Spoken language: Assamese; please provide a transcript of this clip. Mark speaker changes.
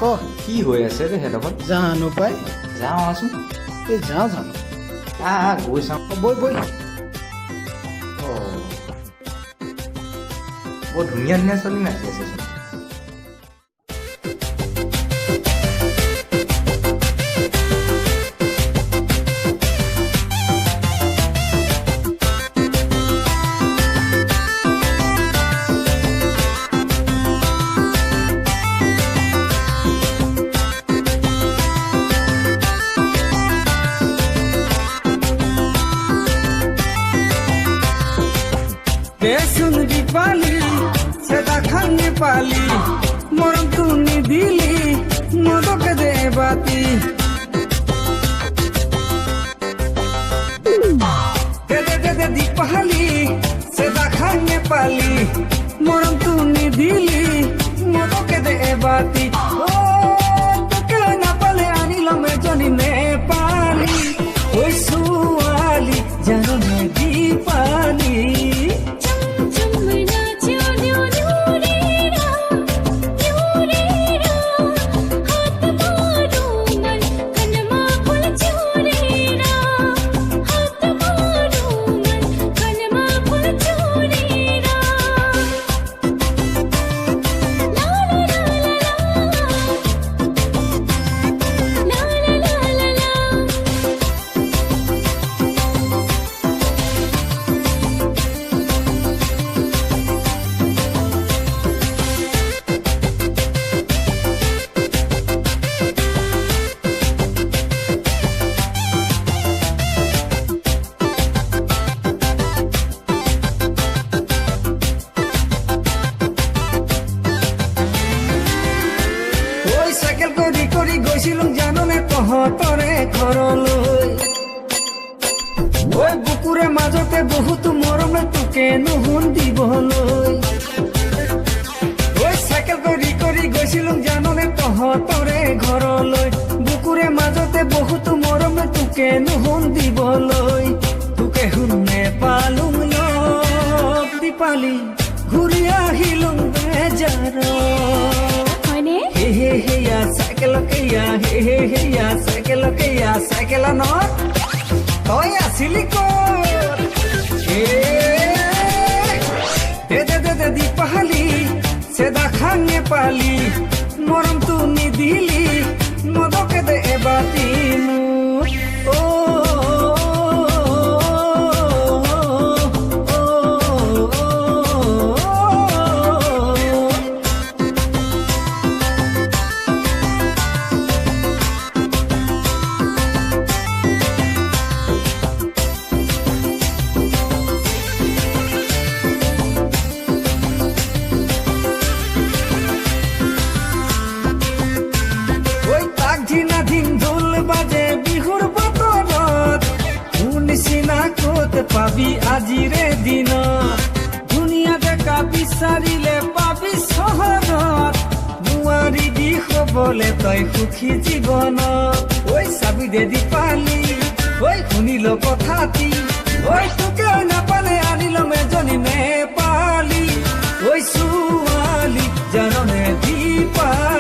Speaker 1: ক
Speaker 2: কি হৈ আছে ৰে হেডখত?
Speaker 1: জানো পাই
Speaker 2: যাওঁ আছোন।
Speaker 1: এই যাওঁ জানো
Speaker 2: গৈ চাওঁ।
Speaker 1: বৈ বৈ
Speaker 2: বৰ ধুনীয়া ধুনীয়া ছোৱালী নাচি আছে চোন।
Speaker 3: सुन दीपाली सेदा खाने पाली मरम तूने दिली मदक दे बाती दे दीपाली सेदा खाने पाली मरम तूने दिली मदक दे बाती ओ तो के ना पाले आनी लो मैं जानी ने पाली ओए सुवाली जानो मैं दीपाली কৰি গৈছিলো জাননে তহঁতৰে ঘৰলৈ ঐ বুকুৰে মাজতে বহুত মৰমে তোকে নুশুন দিবলৈ ঐ চাইকেল কৰি গৈছিলো জাননে তহঁতৰে ঘৰলৈ বুকুৰে মাজতে বহুত মৰমে তোকে নুশুন দিবলৈ তোকে শুনে পালুং লগ দীপালি ঘূৰি আহিলো বেজাৰ heya cycle no toy asili ko de dipali seda khane pali moram tu ni dili modoke de batinu পাবি আজিৰে দিন দুনিয়া দেখা বিচাৰিলে পাবি চহৰত নোৱাৰি দি হ'বলে তই সুখী জীৱন ঐ চাবি দে দীপালি ঐ শুনিল কথাটি ঐ তোকে নাপালে আনিল মেজনী নেপালী ঐ ছোৱালী জাননে দীপালি